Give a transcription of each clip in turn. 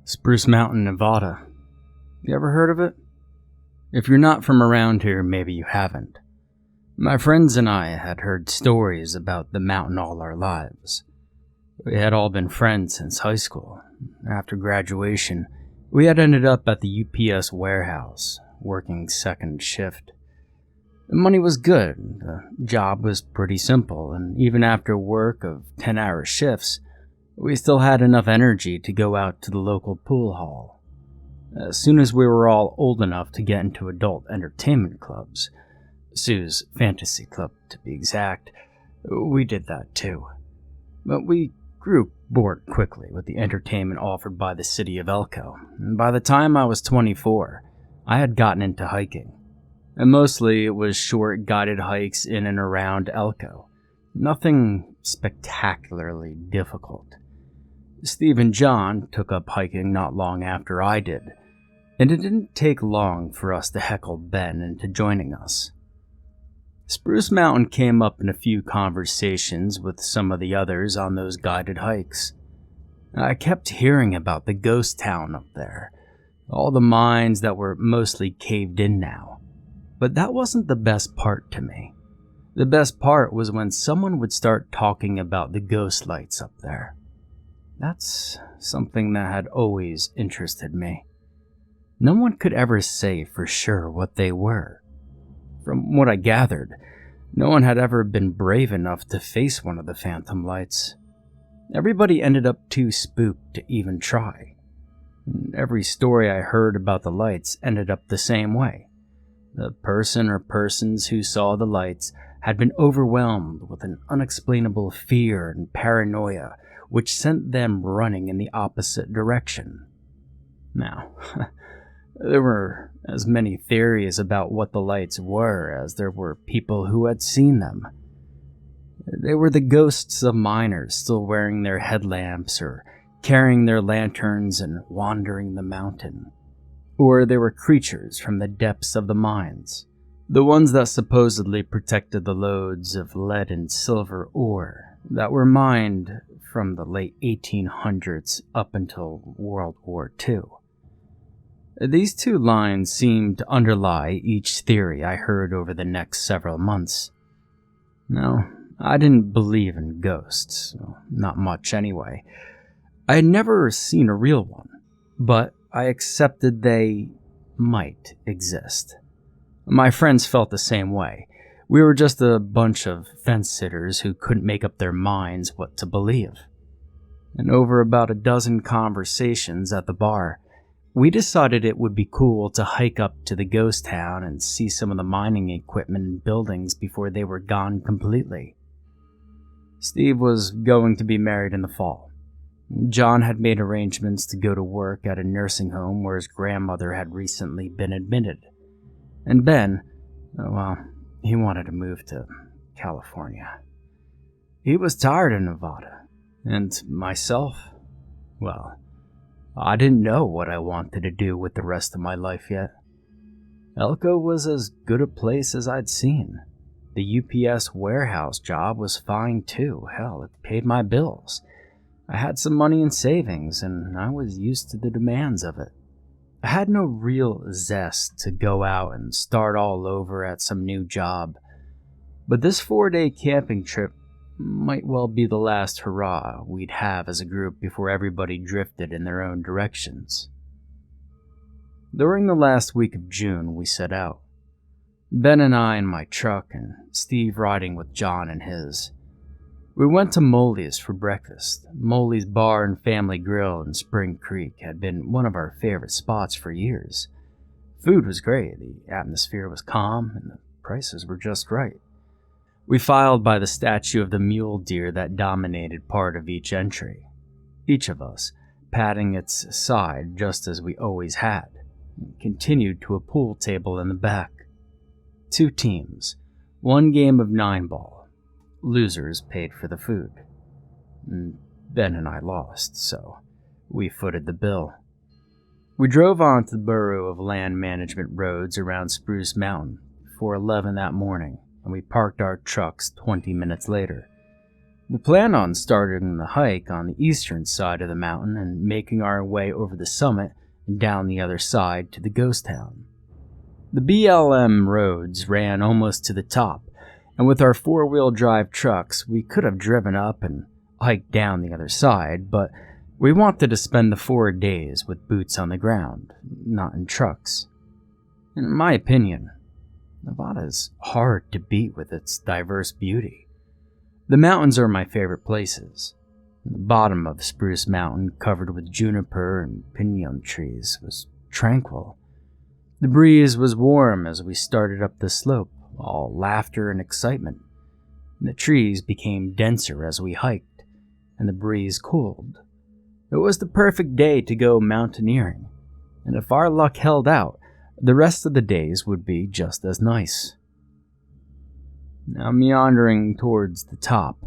Spruce Mountain, Nevada. You ever heard of it? If you're not from around here, maybe you haven't. My friends and I had heard stories about the mountain all our lives. We had all been friends since high school. After graduation, we had ended up at the UPS warehouse, working second shift. The money was good, the job was pretty simple, and even after work of 10-hour shifts, we still had enough energy to go out to the local pool hall. As soon as we were all old enough to get into adult entertainment clubs, Sue's fantasy club to be exact, we did that too. But we grew bored quickly with the entertainment offered by the city of Elko, and by the time I was 24, I had gotten into hiking. And mostly it was short guided hikes in and around Elko. Nothing spectacularly difficult. Steve and John took up hiking not long after I did, and it didn't take long for us to heckle Ben into joining us. Spruce Mountain came up in a few conversations with some of the others on those guided hikes. I kept hearing about the ghost town up there, all the mines that were mostly caved in now. But that wasn't the best part to me. The best part was when someone would start talking about the ghost lights up there. That's something that had always interested me. No one could ever say for sure what they were. From what I gathered, no one had ever been brave enough to face one of the phantom lights. Everybody ended up too spooked to even try. Every story I heard about the lights ended up the same way. The person or persons who saw the lights had been overwhelmed with an unexplainable fear and paranoia, which sent them running in the opposite direction. Now, there were as many theories about what the lights were as there were people who had seen them. They were the ghosts of miners still wearing their headlamps or carrying their lanterns and wandering the mountain. Or they were creatures from the depths of the mines, the ones that supposedly protected the loads of lead and silver ore that were mined from the late 1800s up until World War II. These two lines seemed to underlie each theory I heard over the next several months. No, I didn't believe in ghosts, not much anyway. I had never seen a real one, but I accepted they might exist. My friends felt the same way. We were just a bunch of fence-sitters who couldn't make up their minds what to believe. And over about a dozen conversations at the bar, we decided it would be cool to hike up to the ghost town and see some of the mining equipment and buildings before they were gone completely. Steve was going to be married in the fall. John had made arrangements to go to work at a nursing home where his grandmother had recently been admitted. And Ben, well, he wanted to move to California. He was tired of Nevada. And myself, well, I didn't know what I wanted to do with the rest of my life yet. Elko was as good a place as I'd seen. The UPS warehouse job was fine too. Hell, it paid my bills. I had some money in savings, and I was used to the demands of it. I had no real zest to go out and start all over at some new job. But this 4-day camping trip might well be the last hurrah we'd have as a group before everybody drifted in their own directions. During the last week of June, we set out. Ben and I in my truck, and Steve riding with John in his. We went to Molly's for breakfast. Molly's Bar and Family Grill in Spring Creek had been one of our favorite spots for years. Food was great, the atmosphere was calm, and the prices were just right. We filed by the statue of the mule deer that dominated part of each entry, each of us patting its side just as we always had, and continued to a pool table in the back. 2 teams, 1 game of 9-ball. Losers paid for the food. Ben and I lost, so we footed the bill. We drove on to the Bureau of Land Management roads around Spruce Mountain before 11 that morning, and we parked our trucks 20 minutes later. We plan on starting the hike on the eastern side of the mountain and making our way over the summit and down the other side to the ghost town. The BLM roads ran almost to the top, and with our four-wheel drive trucks, we could have driven up and hiked down the other side, but we wanted to spend the 4 days with boots on the ground, not in trucks. In my opinion, Nevada's hard to beat with its diverse beauty. The mountains are my favorite places. The bottom of Spruce Mountain, covered with juniper and pinon trees, was tranquil. The breeze was warm as we started up the slope, all laughter and excitement. The trees became denser as we hiked, and the breeze cooled. It was the perfect day to go mountaineering, and if our luck held out, the rest of the days would be just as nice. Now meandering towards the top,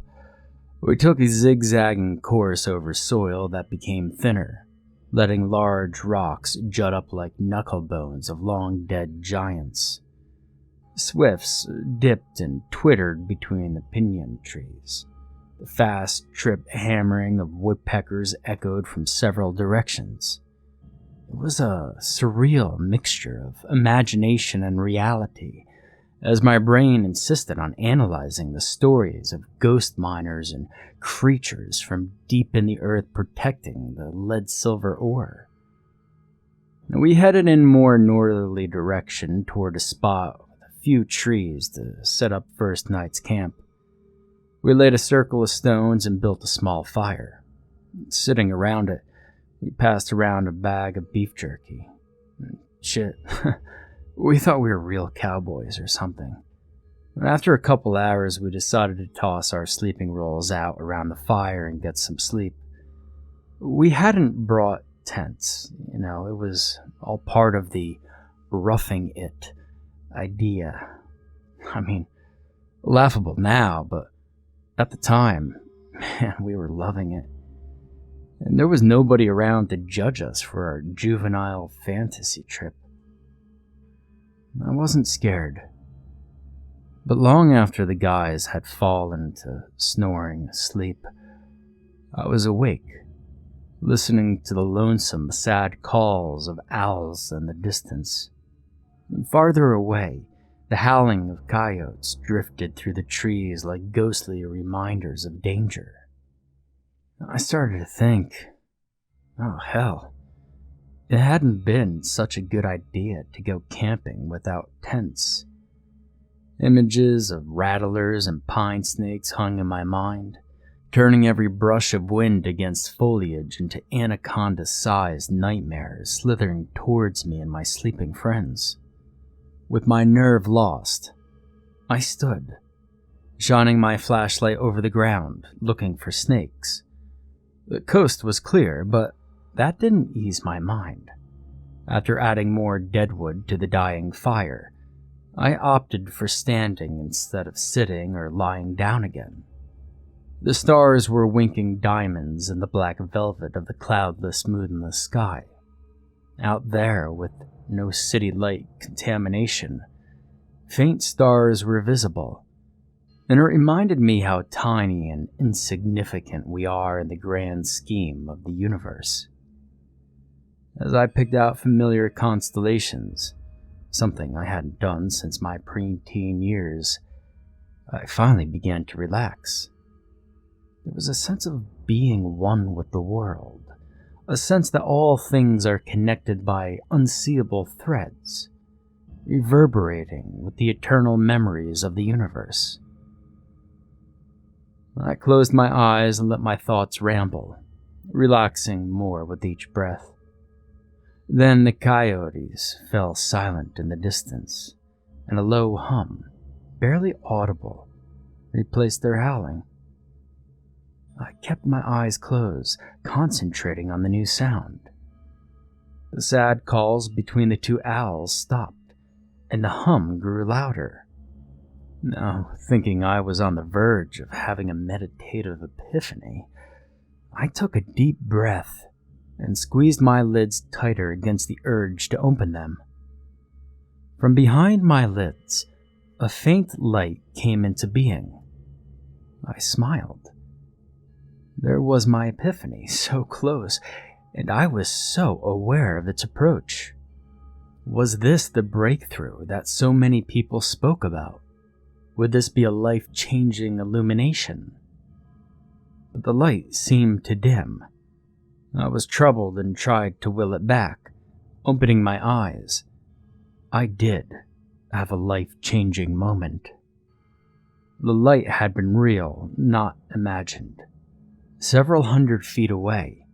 we took a zigzagging course over soil that became thinner, letting large rocks jut up like knuckle bones of long-dead giants. Swifts dipped and twittered between the pinon trees. The fast trip hammering of woodpeckers echoed from several directions. It was a surreal mixture of imagination and reality, as my brain insisted on analyzing the stories of ghost miners and creatures from deep in the earth protecting the lead-silver ore. We headed in more northerly direction toward a spot with a few trees to set up first night's camp. We laid a circle of stones and built a small fire. Sitting around it, we passed around a bag of beef jerky. Shit, we thought we were real cowboys or something. After a couple hours, we decided to toss our sleeping rolls out around the fire and get some sleep. We hadn't brought tents, it was all part of the roughing it idea. I mean, laughable now, but at the time, man, we were loving it. And there was nobody around to judge us for our juvenile fantasy trip. I wasn't scared. But long after the guys had fallen to snoring asleep, I was awake, listening to the lonesome, sad calls of owls in the distance. And farther away, the howling of coyotes drifted through the trees like ghostly reminders of danger. I started to think, oh hell, it hadn't been such a good idea to go camping without tents. Images of rattlers and pine snakes hung in my mind, turning every brush of wind against foliage into anaconda-sized nightmares slithering towards me and my sleeping friends. With my nerve lost, I stood, shining my flashlight over the ground, looking for snakes. The coast was clear, but that didn't ease my mind. After adding more deadwood to the dying fire, I opted for standing instead of sitting or lying down again. The stars were winking diamonds in the black velvet of the cloudless, moonless sky. Out there, with no city light contamination, faint stars were visible, and it reminded me how tiny and insignificant we are in the grand scheme of the universe. As I picked out familiar constellations, something I hadn't done since my preteen years, I finally began to relax. There was a sense of being one with the world, a sense that all things are connected by unseeable threads, reverberating with the eternal memories of the universe. I closed my eyes and let my thoughts ramble, relaxing more with each breath. Then the coyotes fell silent in the distance, and a low hum, barely audible, replaced their howling. I kept my eyes closed, concentrating on the new sound. The sad calls between the two owls stopped, and the hum grew louder. Now, thinking I was on the verge of having a meditative epiphany, I took a deep breath and squeezed my lids tighter against the urge to open them. From behind my lids, a faint light came into being. I smiled, There was my epiphany, so close, and I was so aware of its approach. Was this the breakthrough that so many people spoke about? Would this be a life-changing illumination? But the light seemed to dim. I was troubled and tried to will it back, opening my eyes. I did have a life-changing moment. The light had been real, not imagined. Several hundred feet away,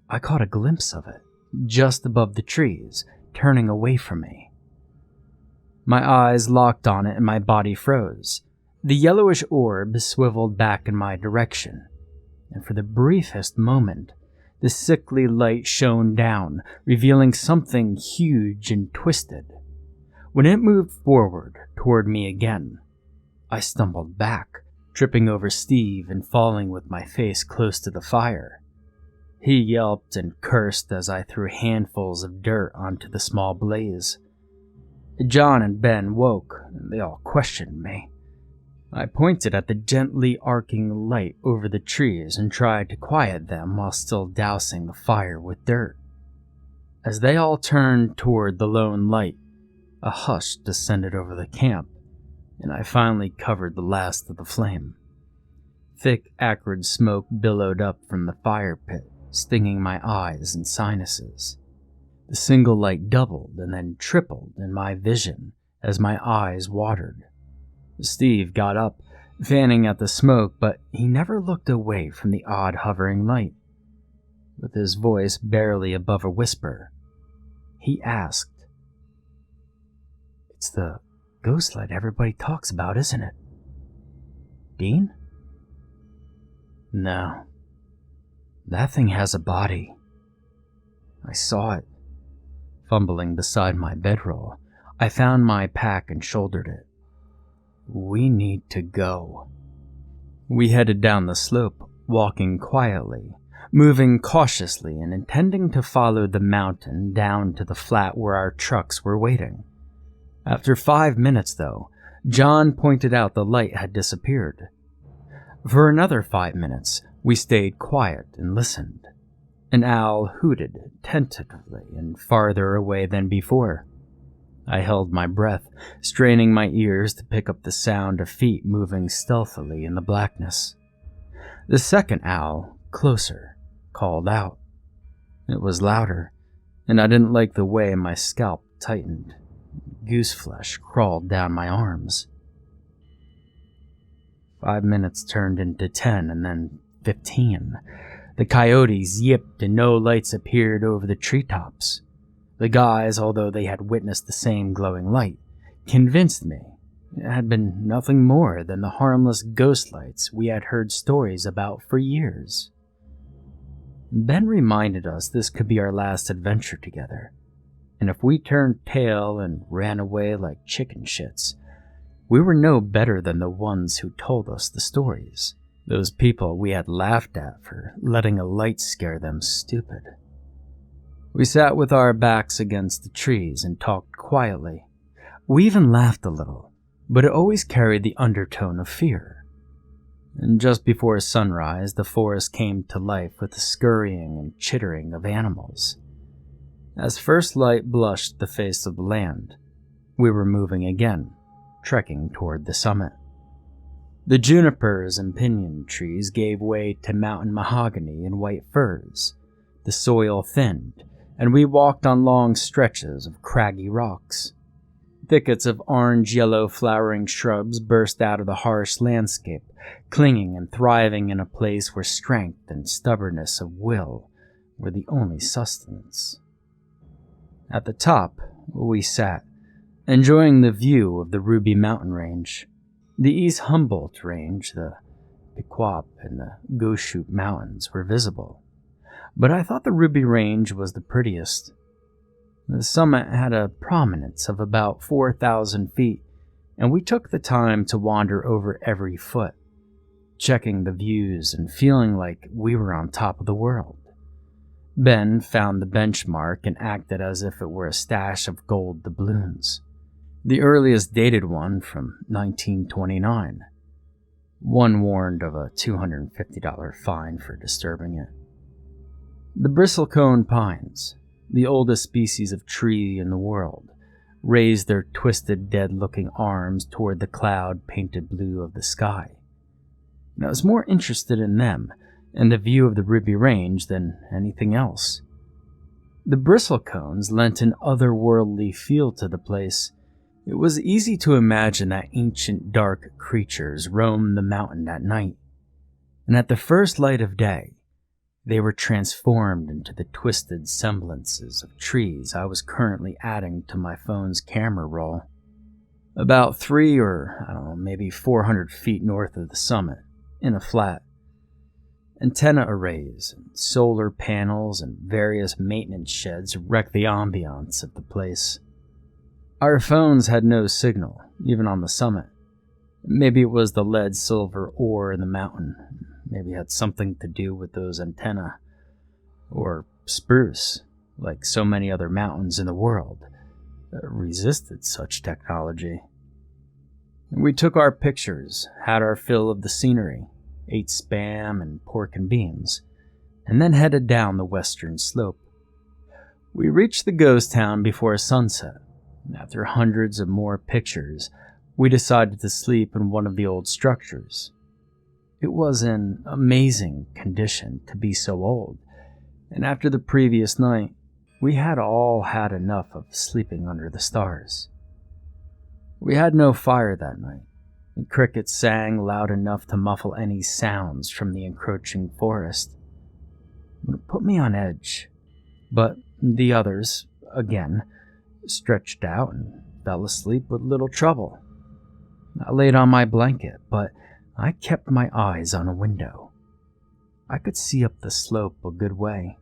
I caught a glimpse of it, just above the trees, turning away from me. My eyes locked on it and my body froze. The yellowish orb swiveled back in my direction, and for the briefest moment, the sickly light shone down, revealing something huge and twisted. When it moved forward toward me again, I stumbled back, tripping over Steve and falling with my face close to the fire. He yelped and cursed as I threw handfuls of dirt onto the small blaze. John and Ben woke, and they all questioned me. I pointed at the gently arcing light over the trees and tried to quiet them while still dousing the fire with dirt. As they all turned toward the lone light, a hush descended over the camp, and I finally covered the last of the flame. Thick, acrid smoke billowed up from the fire pit, stinging my eyes and sinuses. The single light doubled and then tripled in my vision as my eyes watered. Steve got up, fanning at the smoke, but he never looked away from the odd hovering light. With his voice barely above a whisper, he asked, "It's the ghost light everybody talks about, isn't it? Dean?" "No. That thing has a body. I saw it." Fumbling beside my bedroll, I found my pack and shouldered it. "We need to go." We headed down the slope, walking quietly, moving cautiously and intending to follow the mountain down to the flat where our trucks were waiting. After 5 minutes, though, John pointed out the light had disappeared. For another 5 minutes, we stayed quiet and listened. An owl hooted tentatively and farther away than before. I held my breath, straining my ears to pick up the sound of feet moving stealthily in the blackness. The second owl, closer, called out. It was louder, and I didn't like the way my scalp tightened. Goose flesh crawled down my arms. 5 minutes turned into 10 and then 15. The coyotes yipped and no lights appeared over the treetops. The guys, although they had witnessed the same glowing light, convinced me it had been nothing more than the harmless ghost lights we had heard stories about for years. Ben reminded us this could be our last adventure together, and if we turned tail and ran away like chicken shits, we were no better than the ones who told us the stories. Those people we had laughed at for letting a light scare them stupid. We sat with our backs against the trees and talked quietly. We even laughed a little, but it always carried the undertone of fear. And just before sunrise, the forest came to life with the scurrying and chittering of animals. As first light blushed the face of the land, we were moving again, trekking toward the summit. The junipers and pinyon trees gave way to mountain mahogany and white firs. The soil thinned, and we walked on long stretches of craggy rocks. Thickets of orange-yellow flowering shrubs burst out of the harsh landscape, clinging and thriving in a place where strength and stubbornness of will were the only sustenance. At the top, we sat, enjoying the view of the Ruby Mountain Range. The East Humboldt Range, the Pequot, and the Goshute Mountains were visible, but I thought the Ruby Range was the prettiest. The summit had a prominence of about 4,000 feet, and we took the time to wander over every foot, checking the views and feeling like we were on top of the world. Ben found the benchmark and acted as if it were a stash of gold doubloons, the earliest dated one from 1929. One warned of a $250 fine for disturbing it. The bristlecone pines, the oldest species of tree in the world, raised their twisted, dead-looking arms toward the cloud-painted blue of the sky. And I was more interested in them and the view of the Ruby Range than anything else. The bristlecones lent an otherworldly feel to the place. It was easy to imagine that ancient dark creatures roamed the mountain at night, and at the first light of day, they were transformed into the twisted semblances of trees I was currently adding to my phone's camera roll. About 3 or, maybe 400 feet north of the summit, in a flat, antenna arrays, and solar panels, and various maintenance sheds wrecked the ambiance of the place. Our phones had no signal, even on the summit. Maybe it was the lead-silver ore in the mountain. Maybe it had something to do with those antennae. Or Spruce, like so many other mountains in the world, resisted such technology. We took our pictures, had our fill of the scenery, ate Spam and pork and beans, and then headed down the western slope. We reached the ghost town before sunset. After hundreds of more pictures, we decided to sleep in one of the old structures. It was in amazing condition to be so old, and after the previous night, we had all had enough of sleeping under the stars. We had no fire that night, and crickets sang loud enough to muffle any sounds from the encroaching forest. It put me on edge, but the others, again, stretched out and fell asleep with little trouble. I laid on my blanket, but I kept my eyes on a window. I could see up the slope a good way.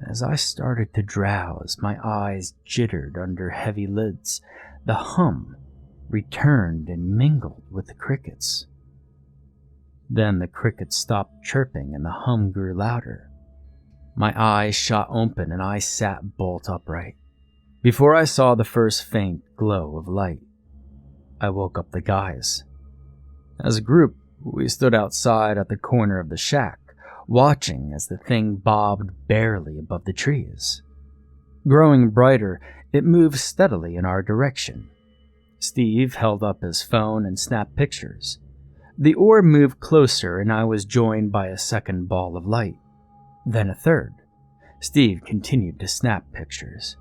As I started to drowse, my eyes jittered under heavy lids. The hum returned and mingled with the crickets. Then the crickets stopped chirping and the hum grew louder. My eyes shot open and I sat bolt upright. Before I saw the first faint glow of light, I woke up the guys. As a group, we stood outside at the corner of the shack, watching as the thing bobbed barely above the trees. Growing brighter, it moved steadily in our direction. Steve held up his phone and snapped pictures. The orb moved closer and I was joined by a second ball of light, then a third. Steve continued to snap pictures.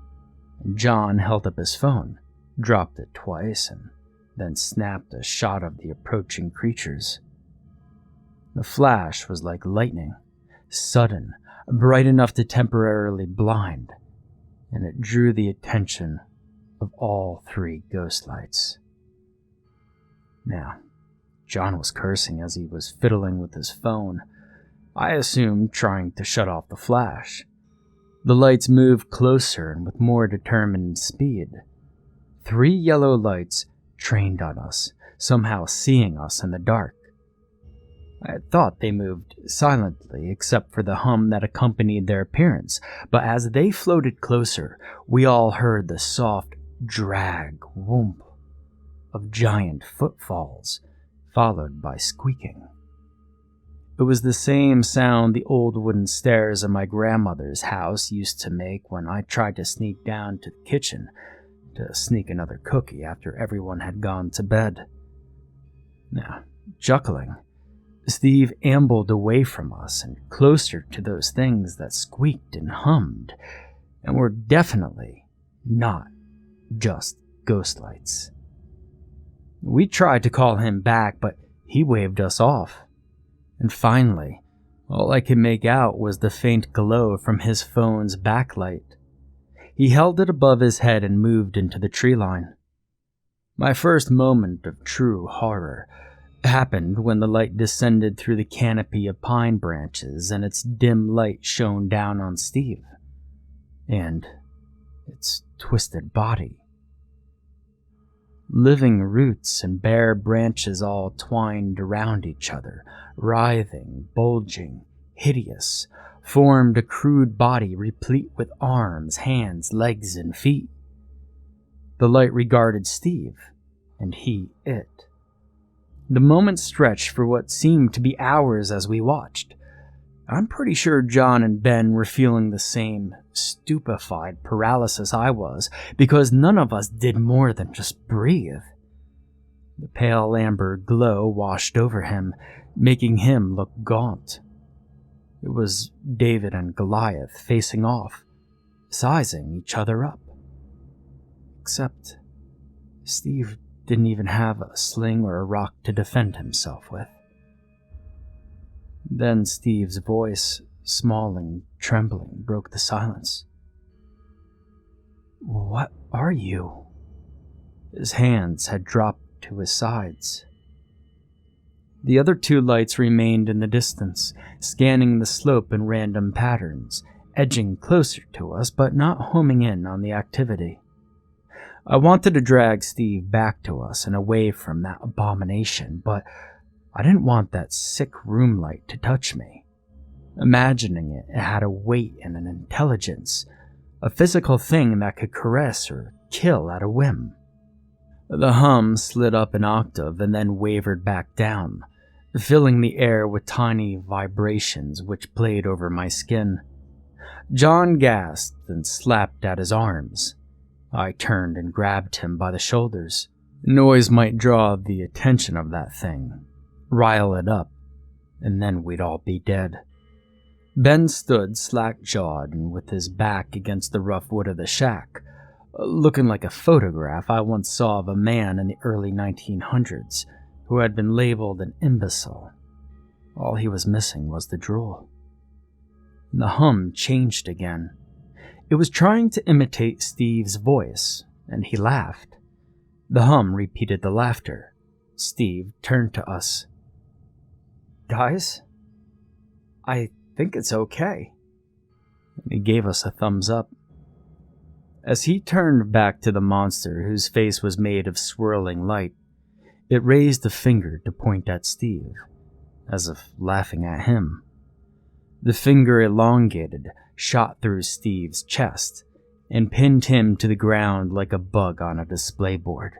John held up his phone, dropped it twice, and then snapped a shot of the approaching creatures. The flash was like lightning, sudden, bright enough to temporarily blind, and it drew the attention of all 3 ghost lights. Now, John was cursing as he was fiddling with his phone, I assumed trying to shut off the flash. The lights moved closer and with more determined speed. 3 yellow lights trained on us, somehow seeing us in the dark. I had thought they moved silently, except for the hum that accompanied their appearance, but as they floated closer, we all heard the soft drag whoomp of giant footfalls, followed by squeaking. It was the same sound the old wooden stairs of my grandmother's house used to make when I tried to sneak down to the kitchen to sneak another cookie after everyone had gone to bed. Now, chuckling, Steve ambled away from us and closer to those things that squeaked and hummed, and were definitely not just ghost lights. We tried to call him back, but he waved us off. And finally, all I could make out was the faint glow from his phone's backlight. He held it above his head and moved into the tree line. My first moment of true horror happened when the light descended through the canopy of pine branches and its dim light shone down on Steve and its twisted body. Living roots and bare branches all twined around each other, writhing, bulging, hideous, formed a crude body replete with arms, hands, legs, and feet. The light regarded Steve, and he it. The moments stretched for what seemed to be hours as we watched. I'm pretty sure John and Ben were feeling the same stupefied paralysis I was, because none of us did more than just breathe. The pale amber glow washed over him, making him look gaunt. It was David and Goliath facing off, sizing each other up. Except Steve didn't even have a sling or a rock to defend himself with. Then Steve's voice, small and trembling, broke the silence. "What are you?" His hands had dropped to his sides. The other two lights remained in the distance, scanning the slope in random patterns, edging closer to us but not homing in on the activity. I wanted to drag Steve back to us and away from that abomination, but I didn't want that sick room light to touch me. Imagining it had a weight and an intelligence, a physical thing that could caress or kill at a whim. The hum slid up an octave and then wavered back down, filling the air with tiny vibrations which played over my skin. John gasped and slapped at his arms. I turned and grabbed him by the shoulders. Noise might draw the attention of that thing, rile it up, and then we'd all be dead. Ben stood slack-jawed and with his back against the rough wood of the shack, looking like a photograph I once saw of a man in the early 1900s who had been labeled an imbecile. All he was missing was the drool. The hum changed again. It was trying to imitate Steve's voice, and he laughed. The hum repeated the laughter. Steve turned to us. "Guys, I think it's okay." He gave us a thumbs up. As he turned back to the monster whose face was made of swirling light, it raised a finger to point at Steve, as if laughing at him. The finger elongated, shot through Steve's chest, and pinned him to the ground like a bug on a display board.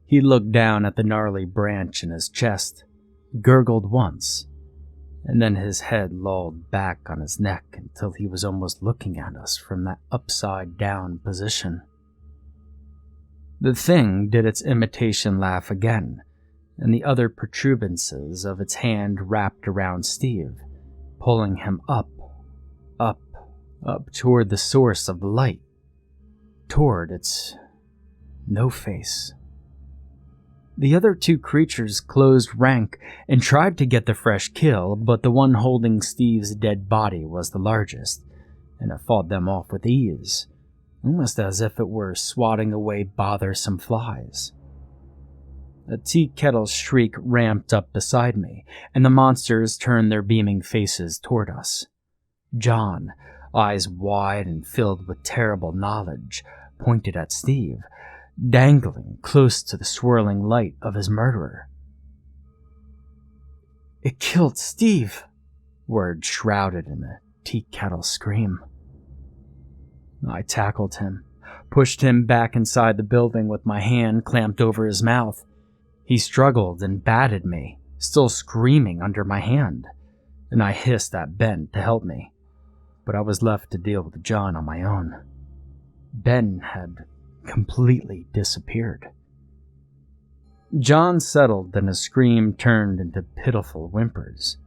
He looked down at the gnarly branch in his chest, gurgled once, and then his head lolled back on his neck until he was almost looking at us from that upside-down position. The thing did its imitation laugh again, and the other protuberances of its hand wrapped around Steve, pulling him up toward the source of the light, toward its no-face. The other two creatures closed rank and tried to get the fresh kill, but the one holding Steve's dead body was the largest, and it fought them off with ease, almost as if it were swatting away bothersome flies. A tea kettle shriek ramped up beside me, and the monsters turned their beaming faces toward us. John, eyes wide and filled with terrible knowledge, pointed at Steve, dangling close to the swirling light of his murderer. "It killed Steve," words shrouded in the tea kettle scream. I tackled him, pushed him back inside the building with my hand clamped over his mouth. He struggled and batted me, still screaming under my hand, and I hissed at Ben to help me, but I was left to deal with John on my own. Ben had completely disappeared. John settled and his scream turned into pitiful whimpers.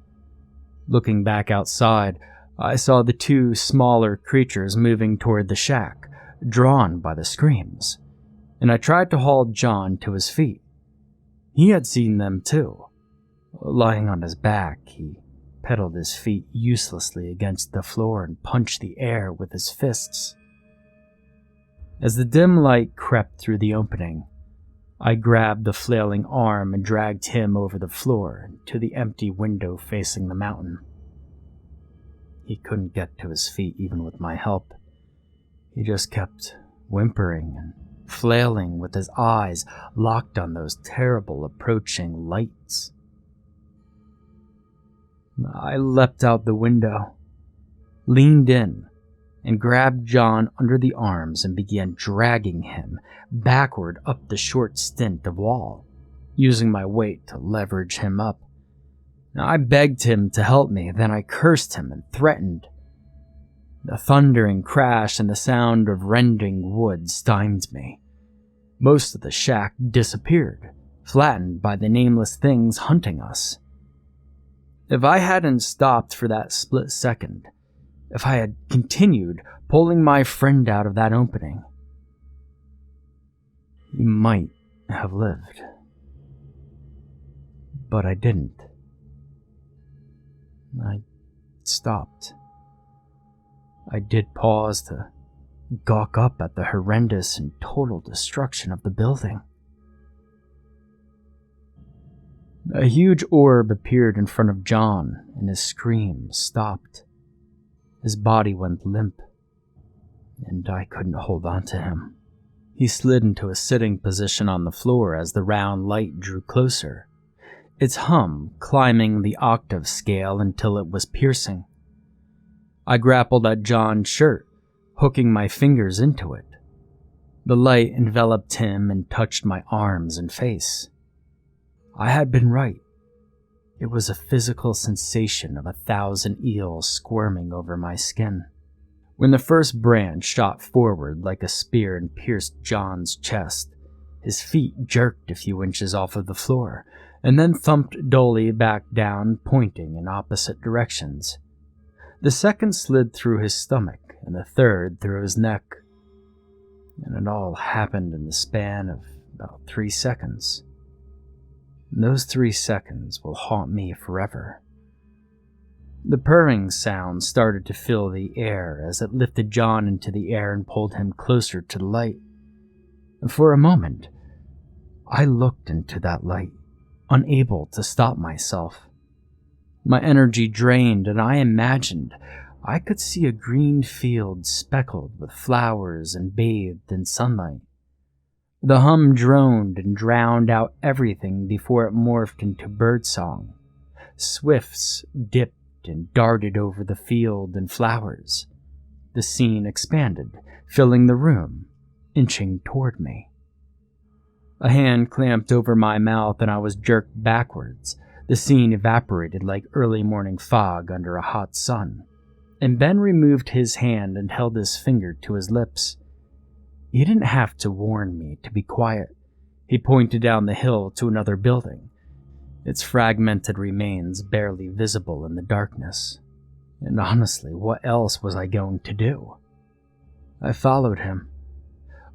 Looking back outside, I saw the two smaller creatures moving toward the shack, drawn by the screams, and I tried to haul John to his feet. He had seen them too. Lying on his back, he pedaled his feet uselessly against the floor and punched the air with his fists. As the dim light crept through the opening, I grabbed the flailing arm and dragged him over the floor to the empty window facing the mountain. He couldn't get to his feet even with my help. He just kept whimpering and flailing with his eyes locked on those terrible approaching lights. I leapt out the window, leaned in, and grabbed John under the arms and began dragging him backward up the short stint of wall. using my weight to leverage him up. I begged him to help me, then I cursed him and threatened. The thundering crash and the sound of rending wood stymied me. Most of the shack disappeared, flattened by the nameless things hunting us. If I hadn't stopped for that split second, if I had continued pulling my friend out of that opening, he might have lived. But I didn't. I stopped. I did pause to gawk up at the horrendous and total destruction of the building. A huge orb appeared in front of John, and his scream stopped. His body went limp, and I couldn't hold on to him. He slid into a sitting position on the floor as the round light drew closer, its hum climbing the octave scale until it was piercing. I grappled at John's shirt, hooking my fingers into it. The light enveloped him and touched my arms and face. I had been right. It was a physical sensation of 1,000 eels squirming over my skin. When the first branch shot forward like a spear and pierced John's chest, his feet jerked a few inches off of the floor, and then thumped dully back down, pointing in opposite directions. The second slid through his stomach, and the third through his neck. And it all happened in the span of about 3 seconds. And those 3 seconds will haunt me forever. The purring sound started to fill the air as it lifted John into the air and pulled him closer to the light. And for a moment, I looked into that light, unable to stop myself. My energy drained, and I imagined I could see a green field speckled with flowers and bathed in sunlight. The hum droned and drowned out everything before it morphed into birdsong. Swifts dipped and darted over the field and flowers. The scene expanded, filling the room, inching toward me. A hand clamped over my mouth and I was jerked backwards. The scene evaporated like early morning fog under a hot sun, and Ben removed his hand and held his finger to his lips. He didn't have to warn me to be quiet. He pointed down the hill to another building, its fragmented remains barely visible in the darkness. And honestly, what else was I going to do? I followed him.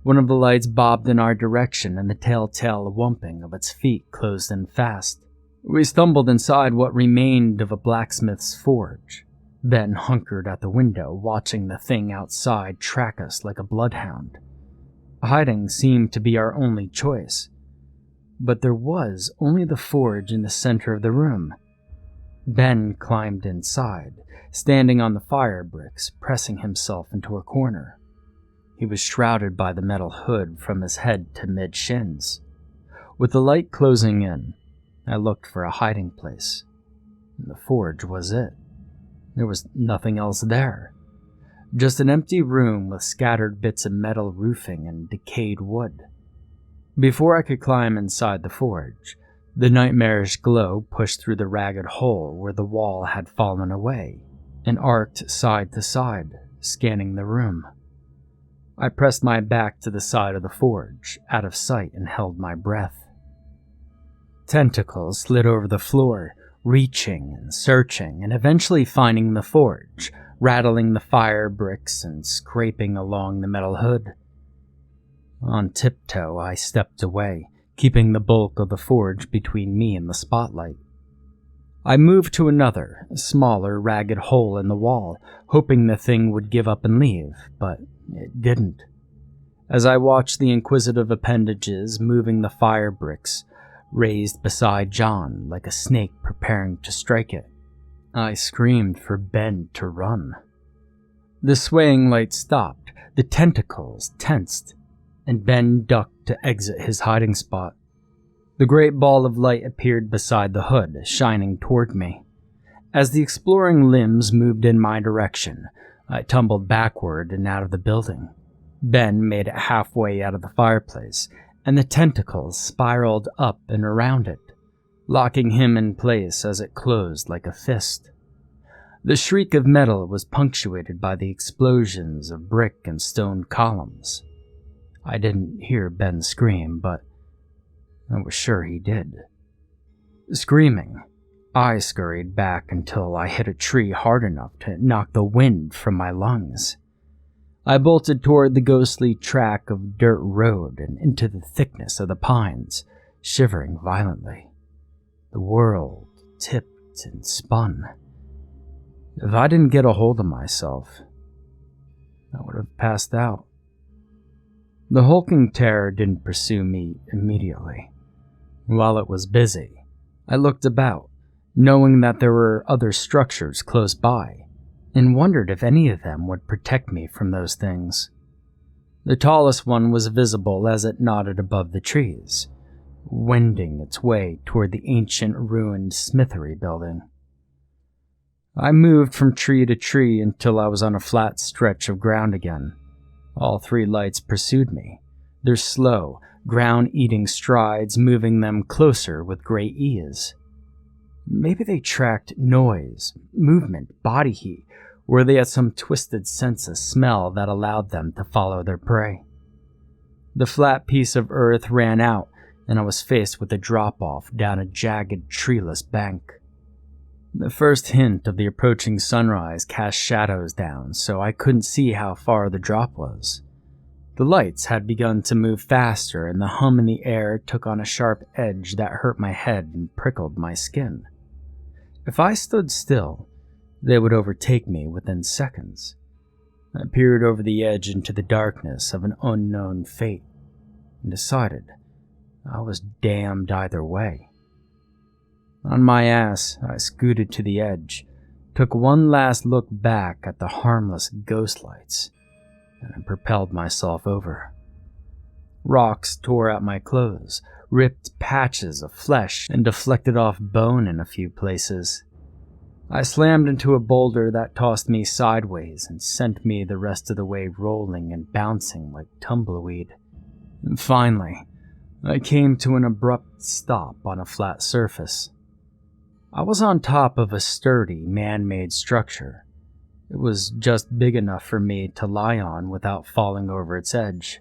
One of the lights bobbed in our direction, and the telltale whumping of its feet closed in fast. We stumbled inside what remained of a blacksmith's forge. Ben hunkered at the window, watching the thing outside track us like a bloodhound. Hiding seemed to be our only choice, but there was only the forge in the center of the room. Ben climbed inside, standing on the fire bricks, pressing himself into a corner. He was shrouded by the metal hood from his head to mid-shins. With the light closing in, I looked for a hiding place. The forge was it. There was nothing else there. Just an empty room with scattered bits of metal roofing and decayed wood. Before I could climb inside the forge, the nightmarish glow pushed through the ragged hole where the wall had fallen away and arced side to side, scanning the room. I pressed my back to the side of the forge, out of sight, and held my breath. Tentacles slid over the floor, reaching and searching, and eventually finding the forge, rattling the fire bricks and scraping along the metal hood. On tiptoe, I stepped away, keeping the bulk of the forge between me and the spotlight. I moved to another, smaller, ragged hole in the wall, hoping the thing would give up and leave, but it didn't. As I watched the inquisitive appendages moving the fire bricks, raised beside John like a snake preparing to strike it, I screamed for Ben to run. The swaying light stopped, the tentacles tensed, and Ben ducked to exit his hiding spot. The great ball of light appeared beside the hood, shining toward me. As the exploring limbs moved in my direction, I tumbled backward and out of the building. Ben made it halfway out of the fireplace, and the tentacles spiraled up and around it, locking him in place as it closed like a fist. The shriek of metal was punctuated by the explosions of brick and stone columns. I didn't hear Ben scream, but I was sure he did. Screaming, I scurried back until I hit a tree hard enough to knock the wind from my lungs. I bolted toward the ghostly track of dirt road and into the thickness of the pines, shivering violently. The world tipped and spun. If I didn't get a hold of myself, I would have passed out. The hulking terror didn't pursue me immediately. While it was busy, I looked about, knowing that there were other structures close by, and wondered if any of them would protect me from those things. The tallest one was visible as it nodded above the trees, wending its way toward the ancient ruined smithery building. I moved from tree to tree until I was on a flat stretch of ground again. All three lights pursued me, their slow, ground-eating strides moving them closer with great ease. Maybe they tracked noise, movement, body heat, or they had some twisted sense of smell that allowed them to follow their prey. The flat piece of earth ran out, and I was faced with a drop-off down a jagged, treeless bank. The first hint of the approaching sunrise cast shadows down, so I couldn't see how far the drop was. The lights had begun to move faster, and the hum in the air took on a sharp edge that hurt my head and prickled my skin. If I stood still, they would overtake me within seconds. I peered over the edge into the darkness of an unknown fate, and decided I was damned either way. On my ass, I scooted to the edge, took one last look back at the harmless ghost lights, and I propelled myself over. Rocks tore at my clothes, ripped patches of flesh, and deflected off bone in a few places. I slammed into a boulder that tossed me sideways and sent me the rest of the way rolling and bouncing like tumbleweed. And finally, I came to an abrupt stop on a flat surface. I was on top of a sturdy, man-made structure. It was just big enough for me to lie on without falling over its edge.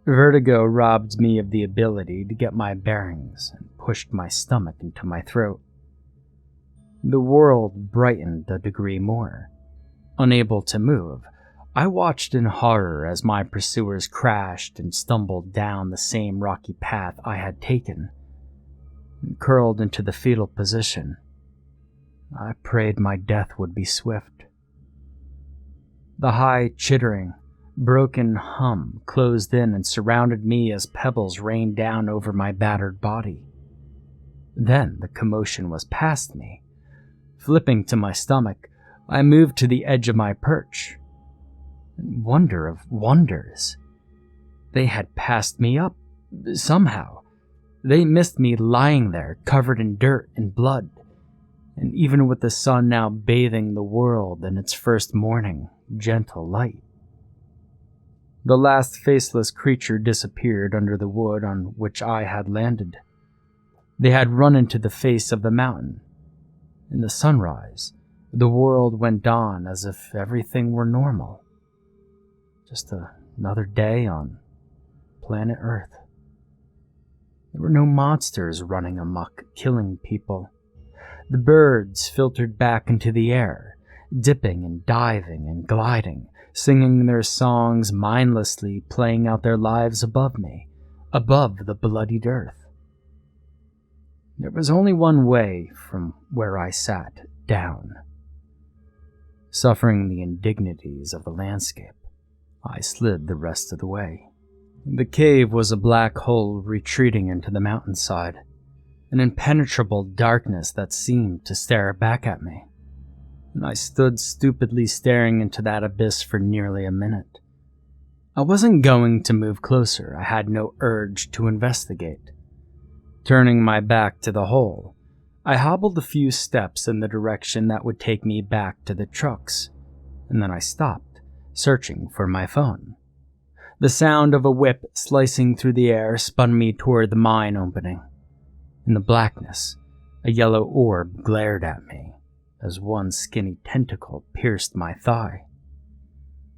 Vertigo robbed me of the ability to get my bearings and pushed my stomach into my throat. The world brightened a degree more. Unable to move, I watched in horror as my pursuers crashed and stumbled down the same rocky path I had taken. And curled into the fetal position, I prayed my death would be swift. The high, chittering, broken hum closed in and surrounded me as pebbles rained down over my battered body. Then the commotion was past me. Flipping to my stomach, I moved to the edge of my perch. And wonder of wonders, they had passed me up somehow. They missed me lying there, covered in dirt and blood, and even with the sun now bathing the world in its first morning, gentle light. The last faceless creature disappeared under the wood on which I had landed. They had run into the face of the mountain. In the sunrise, the world went on as if everything were normal. Just another day on planet Earth. There were no monsters running amok, killing people. The birds filtered back into the air, dipping and diving and gliding, singing their songs mindlessly, playing out their lives above me, above the bloodied earth. There was only one way from where I sat, down. Suffering the indignities of the landscape, I slid the rest of the way. The cave was a black hole retreating into the mountainside, an impenetrable darkness that seemed to stare back at me. And I stood stupidly staring into that abyss for nearly a minute. I wasn't going to move closer. I had no urge to investigate. Turning my back to the hole, I hobbled a few steps in the direction that would take me back to the trucks, and then I stopped, searching for my phone. The sound of a whip slicing through the air spun me toward the mine opening. In the blackness, a yellow orb glared at me as one skinny tentacle pierced my thigh.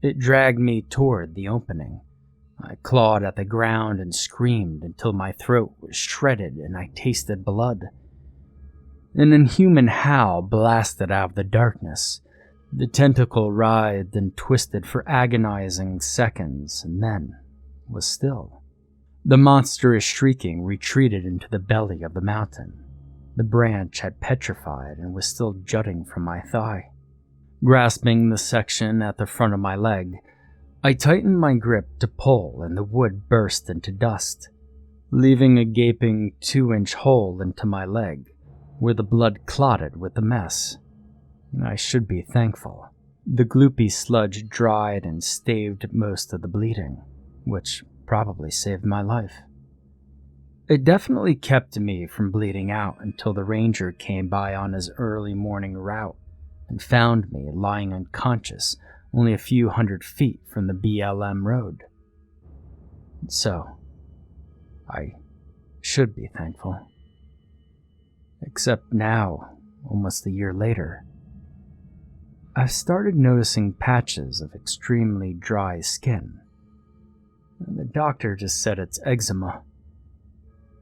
It dragged me toward the opening. I clawed at the ground and screamed until my throat was shredded and I tasted blood. An inhuman howl blasted out of the darkness. The tentacle writhed and twisted for agonizing seconds and then was still. The monstrous shrieking retreated into the belly of the mountain. The branch had petrified and was still jutting from my thigh. Grasping the section at the front of my leg, I tightened my grip to pull and the wood burst into dust, leaving a gaping 2-inch hole into my leg where the blood clotted with the mess. I should be thankful. The gloopy sludge dried and staved most of the bleeding, which probably saved my life. It definitely kept me from bleeding out until the ranger came by on his early morning route and found me lying unconscious only a few hundred feet from the BLM road. So, I should be thankful. Except now, almost a year later, I've started noticing patches of extremely dry skin. The doctor just said it's eczema.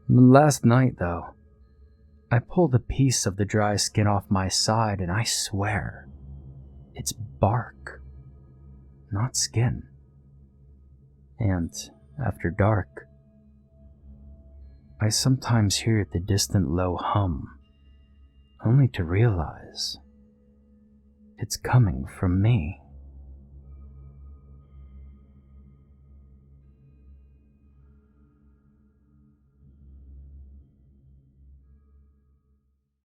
Last night, though, I pulled a piece of the dry skin off my side and I swear, it's bark, not skin. And after dark, I sometimes hear the distant low hum, only to realize it's coming from me.